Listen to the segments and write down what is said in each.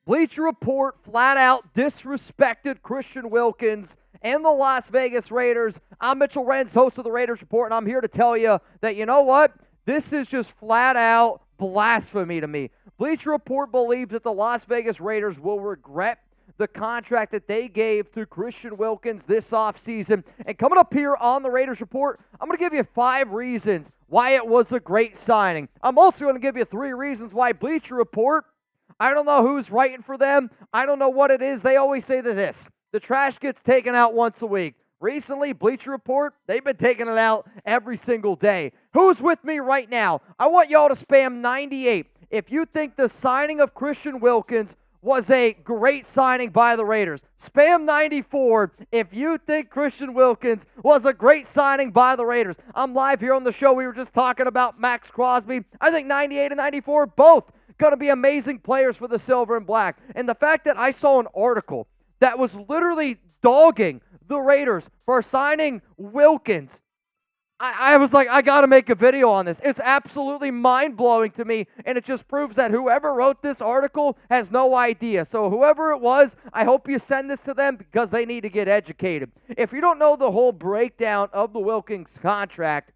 Bleacher Report flat out disrespected Christian Wilkins and the Las Vegas Raiders. I'm Mitchell Renz, host of the Raiders Report, and I'm here to tell you that, you know what? This is just flat out blasphemy to me. Bleacher Report believes that the Las Vegas Raiders will regret the contract that they gave to Christian Wilkins this offseason. And coming up here on the Raiders Report, I'm going to give you 5 reasons why it was a great signing. I'm also going to give you 3 reasons why Bleacher Report, I don't know who's writing for them. I don't know what it is. They always say this: the trash gets taken out once a week. Recently, Bleacher Report, they've been taking it out every single day. Who's with me right now? I want y'all to spam 98 if you think the signing of Christian Wilkins was a great signing by the Raiders. Spam 94 if you think Christian Wilkins was a great signing by the Raiders. I'm live here on the show. We were just talking about Maxx Crosby. I think 98 and 94, both going to be amazing players for the Silver and Black. And the fact that I saw an article that was literally dogging the Raiders for signing Wilkins, I was like, I got to make a video on this. It's absolutely mind-blowing to me, and it just proves that whoever wrote this article has no idea. So whoever it was, I hope you send this to them because they need to get educated. If you don't know the whole breakdown of the Wilkins contract,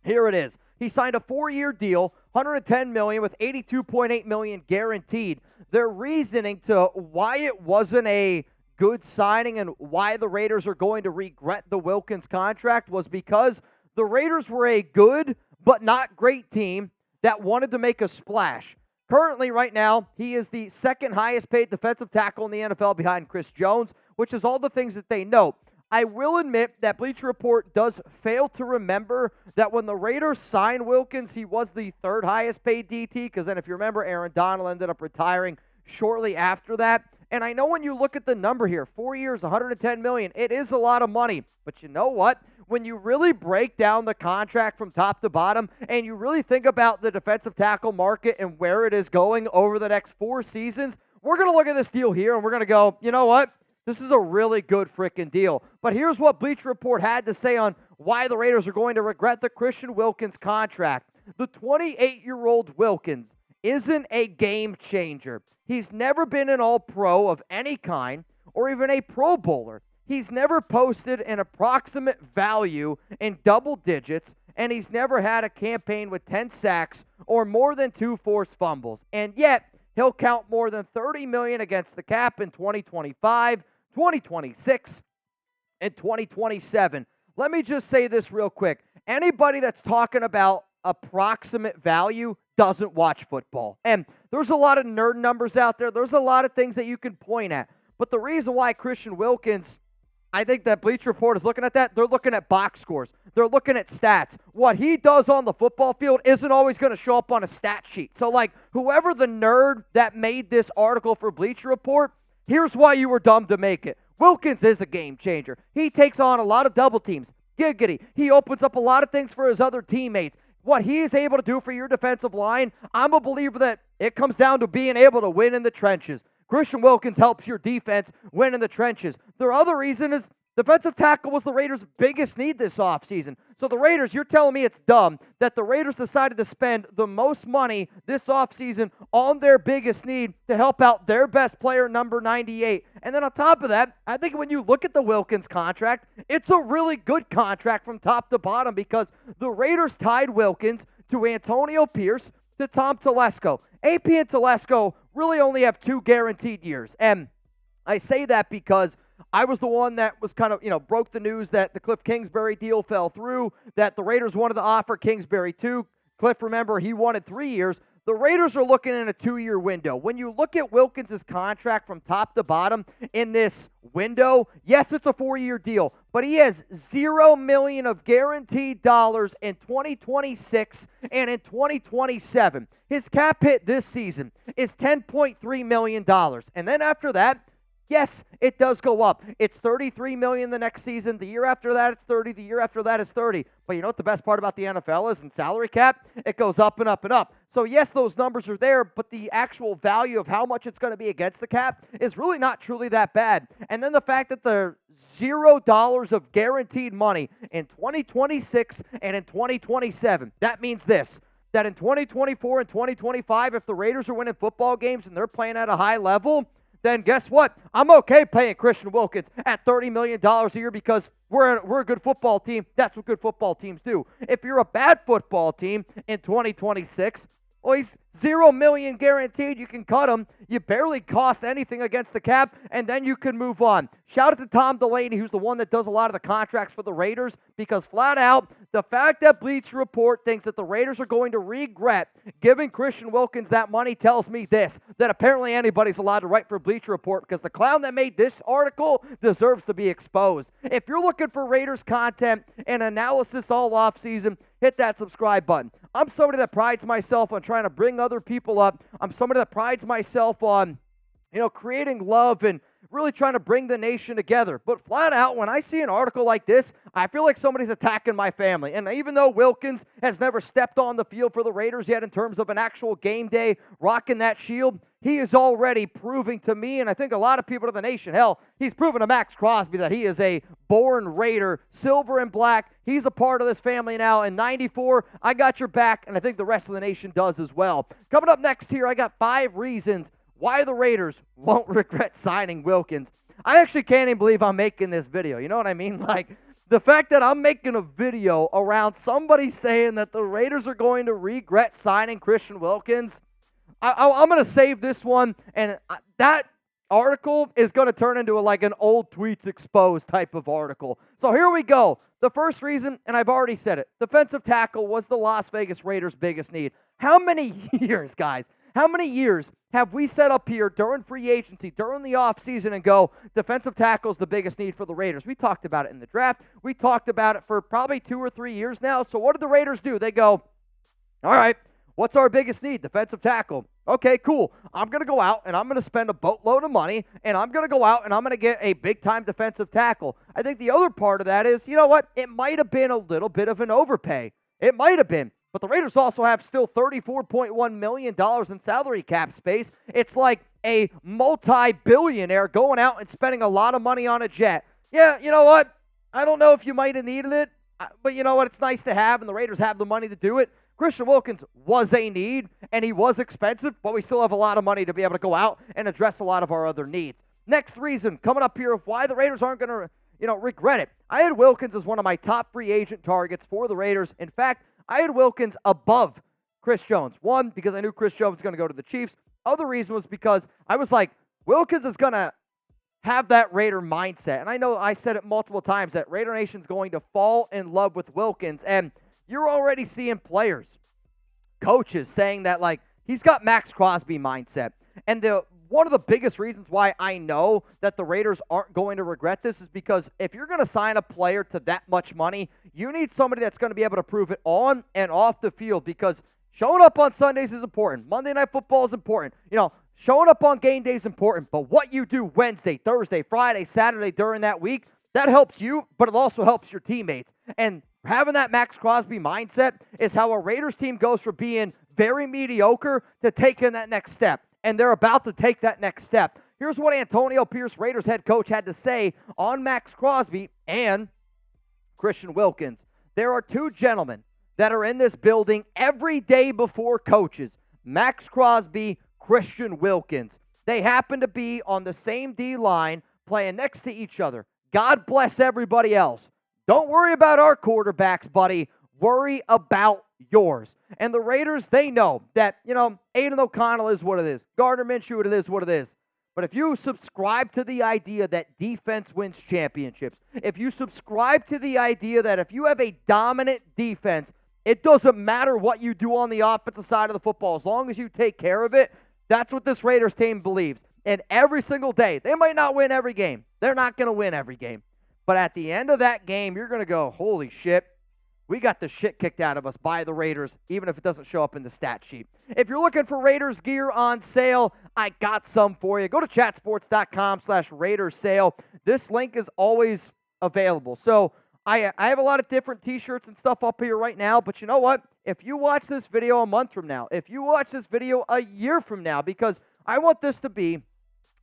here it is. He signed a 4-year deal, $110 million with $82.8 million guaranteed. Their reasoning to why it wasn't a good signing and why the Raiders are going to regret the Wilkins contract was because the Raiders were a good but not great team that wanted to make a splash. Currently, right now, he is the second highest paid defensive tackle in the NFL behind Chris Jones, which is all the things that they know. I will admit that Bleacher Report does fail to remember that when the Raiders signed Wilkins, he was the third highest paid DT, because then if you remember, Aaron Donald ended up retiring shortly after that. And I know when you look at the number here, 4 years, $110 million, it is a lot of money. But you know what? When you really break down the contract from top to bottom and you really think about the defensive tackle market and where it is going over the next 4 seasons, we're going to look at this deal here and we're going to go, you know what? This is a really good freaking deal. But here's what Bleacher Report had to say on why the Raiders are going to regret the Christian Wilkins contract. The 28-year-old Wilkins isn't a game changer. He's never been an all-pro of any kind or even a Pro Bowler. He's never posted an approximate value in double digits, and he's never had a campaign with 10 sacks or more than 2 forced fumbles. And yet, he'll count more than $30 million against the cap in 2025, 2026, and 2027. Let me just say this real quick. Anybody that's talking about approximate value doesn't watch football. And there's a lot of nerd numbers out there. There's a lot of things that you can point at. But the reason why Christian Wilkins, I think that Bleacher Report is looking at that, they're looking at box scores. They're looking at stats. What he does on the football field isn't always going to show up on a stat sheet. So, like, whoever the nerd that made this article for Bleacher Report, here's why you were dumb to make it. Wilkins is a game changer. He takes on a lot of double teams. Giggity. He opens up a lot of things for his other teammates. What he is able to do for your defensive line, I'm a believer that it comes down to being able to win in the trenches. Christian Wilkins helps your defense win in the trenches. The other reason is defensive tackle was the Raiders' biggest need this offseason. So the Raiders, you're telling me it's dumb that the Raiders decided to spend the most money this offseason on their biggest need to help out their best player, number 98. And then on top of that, I think when you look at the Wilkins contract, it's a really good contract from top to bottom because the Raiders tied Wilkins to Antonio Pierce to Tom Telesco. AP and Telesco really only have 2 guaranteed years. And I say that because I was the one that was kind of, broke the news that the Cliff Kingsbury deal fell through, that the Raiders wanted to offer Kingsbury 2. Cliff, remember, he wanted 3 years. The Raiders are looking in a 2-year window. When you look at Wilkins' contract from top to bottom in this window, yes, it's a 4-year deal, but he has $0 million of guaranteed dollars in 2026 and in 2027. His cap hit this season is $10.3 million. And then after that, yes, it does go up. It's $33 million the next season. The year after that, it's 30. The year after that is 30. But you know what the best part about the NFL is in salary cap? It goes up and up and up. So yes, those numbers are there, but the actual value of how much it's going to be against the cap is really not truly that bad. And then the fact that the $0 of guaranteed money in 2026 and in 2027, that means this. that in 2024 and 2025, if the Raiders are winning football games and they're playing at a high level, then guess what? I'm okay paying Christian Wilkins at $30 million a year because we're a good football team. That's what good football teams do. If you're a bad football team in 2026, well, he's $0 million guaranteed. You can cut him. You barely cost anything against the cap, and then you can move on. Shout out to Tom Delaney, who's the one that does a lot of the contracts for the Raiders, because flat out, the fact that Bleacher Report thinks that the Raiders are going to regret giving Christian Wilkins that money tells me this, that apparently anybody's allowed to write for Bleacher Report, because the clown that made this article deserves to be exposed. If you're looking for Raiders content and analysis all offseason, hit that subscribe button. I'm somebody that prides myself on trying to bring other people up. I'm somebody that prides myself on, creating love and really trying to bring the nation together. But flat out, when I see an article like this, I feel like somebody's attacking my family. And even though Wilkins has never stepped on the field for the Raiders yet in terms of an actual game day, rocking that shield, he is already proving to me, and I think a lot of people in the nation, hell, he's proven to Maxx Crosby that he is a born Raider, silver and black. He's a part of this family now. In 94, I got your back, and I think the rest of the nation does as well. Coming up next here, I got 5 reasons why the Raiders won't regret signing Wilkins. I actually can't even believe I'm making this video. You know what I mean? Like, the fact that I'm making a video around somebody saying that the Raiders are going to regret signing Christian Wilkins, I'm going to save this one, and that article is going to turn into an old tweets exposed type of article. So here we go. The first reason, and I've already said it, defensive tackle was the Las Vegas Raiders' biggest need. How many years, guys? How many years have we set up here during free agency, during the offseason, and go, defensive tackle is the biggest need for the Raiders? We talked about it in the draft. We talked about it for probably 2 or 3 years now. So what did the Raiders do? They go, all right, what's our biggest need? Defensive tackle. Okay, cool. I'm going to go out, and I'm going to spend a boatload of money, and I'm going to go out, and I'm going to get a big-time defensive tackle. I think the other part of that is, you know what? It might have been a little bit of an overpay. It might have been. But the Raiders also have still $34.1 million in salary cap space. It's like a multi-billionaire going out and spending a lot of money on a jet. Yeah, you know what? I don't know if you might have needed it, but you know what? It's nice to have, and the Raiders have the money to do it. Christian Wilkins was a need, and he was expensive, but we still have a lot of money to be able to go out and address a lot of our other needs. Next reason coming up here of why the Raiders aren't going to, regret it. I had Wilkins as one of my top free agent targets for the Raiders. In fact, I had Wilkins above Chris Jones. One, because I knew Chris Jones was going to go to the Chiefs. Other reason was because I was like, Wilkins is going to have that Raider mindset. And I know I said it multiple times that Raider Nation's going to fall in love with Wilkins. And you're already seeing players, coaches saying that, he's got Maxx Crosby mindset. And one of the biggest reasons why I know that the Raiders aren't going to regret this is because if you're going to sign a player to that much money, you need somebody that's going to be able to prove it on and off the field, because showing up on Sundays is important. Monday Night Football is important. Showing up on game day is important, but what you do Wednesday, Thursday, Friday, Saturday during that week, that helps you, but it also helps your teammates. And having that Maxx Crosby mindset is how a Raiders team goes from being very mediocre to taking that next step. And they're about to take that next step. Here's what Antonio Pierce, Raiders head coach, had to say on Maxx Crosby and Christian Wilkins. There are 2 gentlemen that are in this building every day before coaches. Maxx Crosby, Christian Wilkins. They happen to be on the same D-line playing next to each other. God bless everybody else. Don't worry about our quarterbacks, buddy. Worry about yours. And the Raiders, they know that, Aiden O'Connell is what it is. Gardner Minshew, it is what it is. But if you subscribe to the idea that defense wins championships, if you subscribe to the idea that if you have a dominant defense, it doesn't matter what you do on the offensive side of the football, as long as you take care of it, that's what this Raiders team believes. And every single day, they might not win every game. They're not going to win every game. But at the end of that game, you're going to go, holy shit, we got the shit kicked out of us by the Raiders, even if it doesn't show up in the stat sheet. If you're looking for Raiders gear on sale, I got some for you. Go to chatsports.com/Raiders sale. This link is always available. So I have a lot of different t-shirts and stuff up here right now, but you know what? If you watch this video a month from now, if you watch this video a year from now, because I want this to be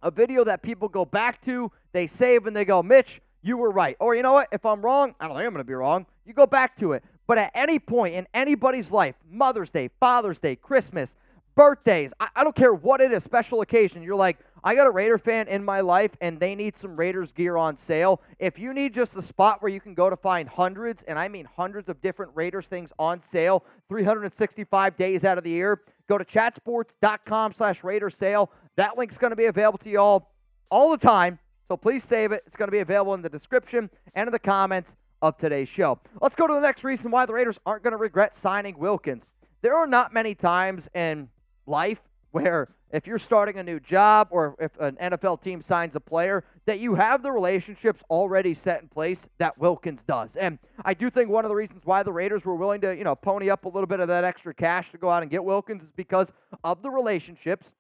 a video that people go back to, they save, and they go, Mitch, you were right. Or you know what? If I'm wrong, I don't think I'm going to be wrong. You go back to it. But at any point in anybody's life, Mother's Day, Father's Day, Christmas, birthdays, I don't care what it is, special occasion, you're like, I got a Raider fan in my life, and they need some Raiders gear on sale. If you need just a spot where you can go to find hundreds, and I mean hundreds of different Raiders things on sale, 365 days out of the year, go to chatsports.com/Raiders sale. That link's going to be available to you all the time, so please save it. It's going to be available in the description and in the comments of today's show. Let's go to the next reason why the Raiders aren't going to regret signing Wilkins. There are not many times in life where if you're starting a new job or if an NFL team signs a player, that you have the relationships already set in place that Wilkins does. And I do think one of the reasons why the Raiders were willing to, pony up a little bit of that extra cash to go out and get Wilkins is because of the relationships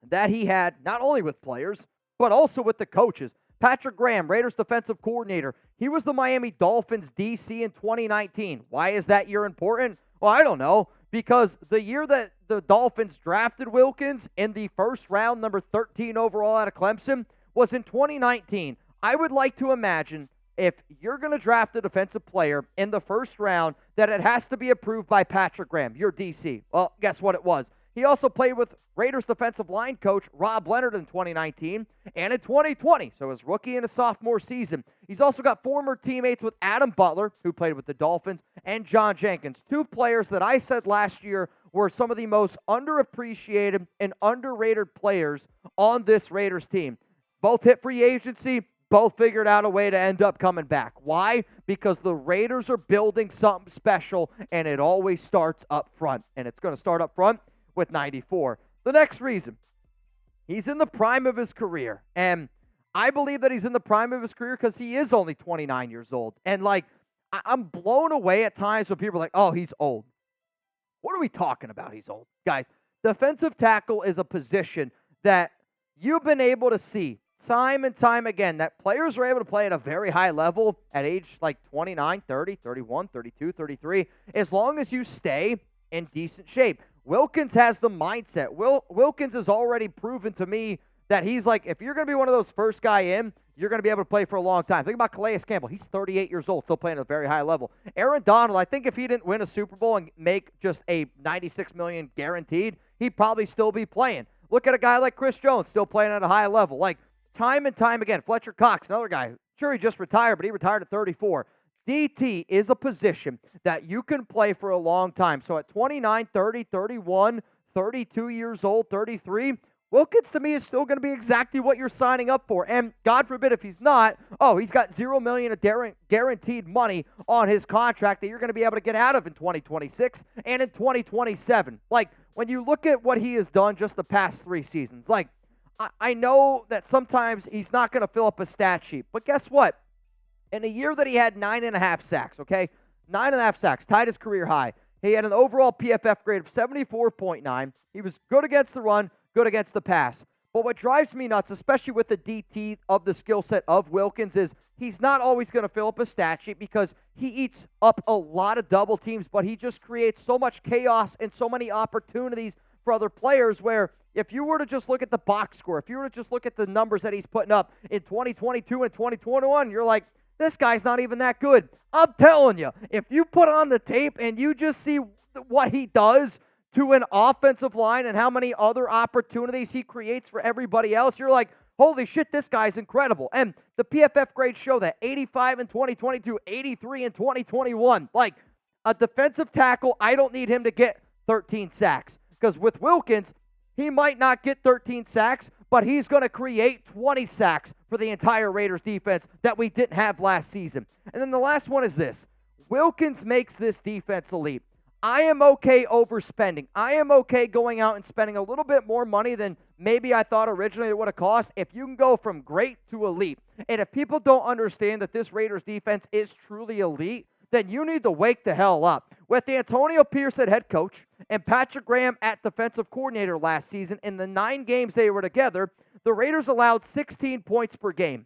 that he had not only with players, but also with the coaches. Patrick Graham, Raiders defensive coordinator, he was the Miami Dolphins DC in 2019. Why is that year important? Well, I don't know. Because the year that the Dolphins drafted Wilkins in the first round, number 13 overall out of Clemson, was in 2019. I would like to imagine if you're going to draft a defensive player in the first round, that it has to be approved by Patrick Graham, your DC. Well, guess what it was? He also played with Raiders defensive line coach Rob Leonard in 2019 and in 2020, so his rookie and his sophomore season. He's also got former teammates with Adam Butler, who played with the Dolphins, and John Jenkins, two players that I said last year were some of the most underappreciated and underrated players on this Raiders team. Both hit free agency, both figured out a way to end up coming back. Why? Because the Raiders are building something special, and it always starts up front, and it's going to start up front with 94. The next reason, he's in the prime of his career, and I believe that he's in the prime of his career because he is only 29 years old. And, I'm blown away at times when people are like, oh, he's old. What are we talking about? He's old. Guys, defensive tackle is a position that you've been able to see time and time again that players are able to play at a very high level at age 29, 30, 31, 32, 33, as long as you stay in decent shape. Wilkins has the mindset. Wilkins has already proven to me that he's if you're going to be one of those first guy in, you're going to be able to play for a long time. Think about Calais Campbell. He's 38 years old, still playing at a very high level. Aaron Donald, I think if he didn't win a Super Bowl and make just a $96 million guaranteed, he'd probably still be playing. Look at a guy like Chris Jones, still playing at a high level. Time and time again. Fletcher Cox, another guy. Sure, he just retired, but he retired at 34. DT is a position that you can play for a long time. So at 29, 30, 31, 32 years old, 33, Wilkins to me is still going to be exactly what you're signing up for. And God forbid if he's not, he's got $0 million of guaranteed money on his contract that you're going to be able to get out of in 2026 and in 2027. When you look at what he has done just the past 3 seasons, I know that sometimes he's not going to fill up a stat sheet, but guess what? In a year that he had 9.5 sacks, okay? 9.5 sacks, tied his career high. He had an overall PFF grade of 74.9. He was good against the run, good against the pass. But what drives me nuts, especially with the DT of the skill set of Wilkins, is he's not always going to fill up a stat sheet because he eats up a lot of double teams, but he just creates so much chaos and so many opportunities for other players where if you were to just look at the box score, if you were to just look at the numbers that he's putting up in 2022 and 2021, you're like, this guy's not even that good. I'm telling you, if you put on the tape and you just see what he does to an offensive line and how many other opportunities he creates for everybody else, you're like, holy shit, this guy's incredible. And the PFF grades show that 85 in 2022, 83 in 2021. A defensive tackle, I don't need him to get 13 sacks. Because with Wilkins, he might not get 13 sacks, but he's going to create 20 sacks for the entire Raiders defense that we didn't have last season. And then the last one is this. Wilkins makes this defense elite. I am okay overspending. I am okay going out and spending a little bit more money than maybe I thought originally it would have cost if you can go from great to elite. And if people don't understand that this Raiders defense is truly elite, then you need to wake the hell up. With Antonio Pierce at head coach and Patrick Graham at defensive coordinator last season, in the 9 games they were together, the Raiders allowed 16 points per game.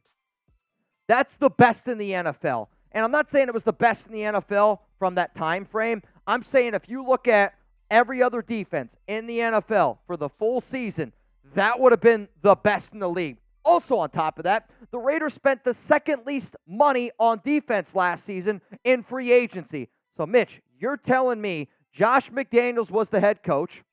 That's the best in the NFL. And I'm not saying it was the best in the NFL from that time frame. I'm saying if you look at every other defense in the NFL for the full season, that would have been the best in the league. Also on top of that, the Raiders spent the second least money on defense last season in free agency. So, Mitch, you're telling me Josh McDaniels was the head coach,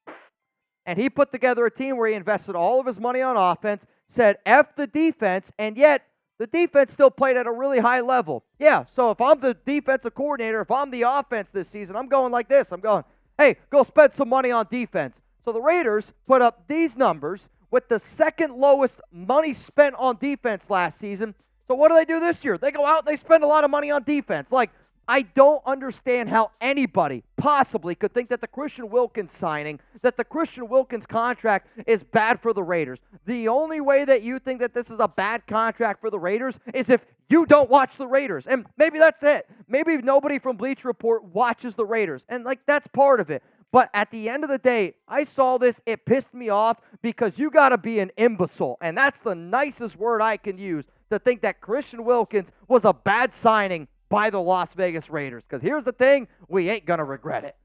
and he put together a team where he invested all of his money on offense, said F the defense, and yet the defense still played at a really high level. Yeah, so if I'm the defensive coordinator, if I'm the offense this season, I'm going like this. I'm going, hey, go spend some money on defense. So the Raiders put up these numbers with the second lowest money spent on defense last season. So what do they do this year? They go out and they spend a lot of money on defense. Like, I don't understand how anybody possibly could think that the Christian Wilkins signing, that the Christian Wilkins contract is bad for the Raiders. The only way that you think that this is a bad contract for the Raiders is if you don't watch the Raiders. And maybe that's it. Maybe nobody from Bleacher Report watches the Raiders. And, like, that's part of it. But at the end of the day, I saw this. It pissed me off because you got to be an imbecile. And that's the nicest word I can use to think that Christian Wilkins was a bad signing by the Las Vegas Raiders. Because here's the thing, we ain't going to regret it.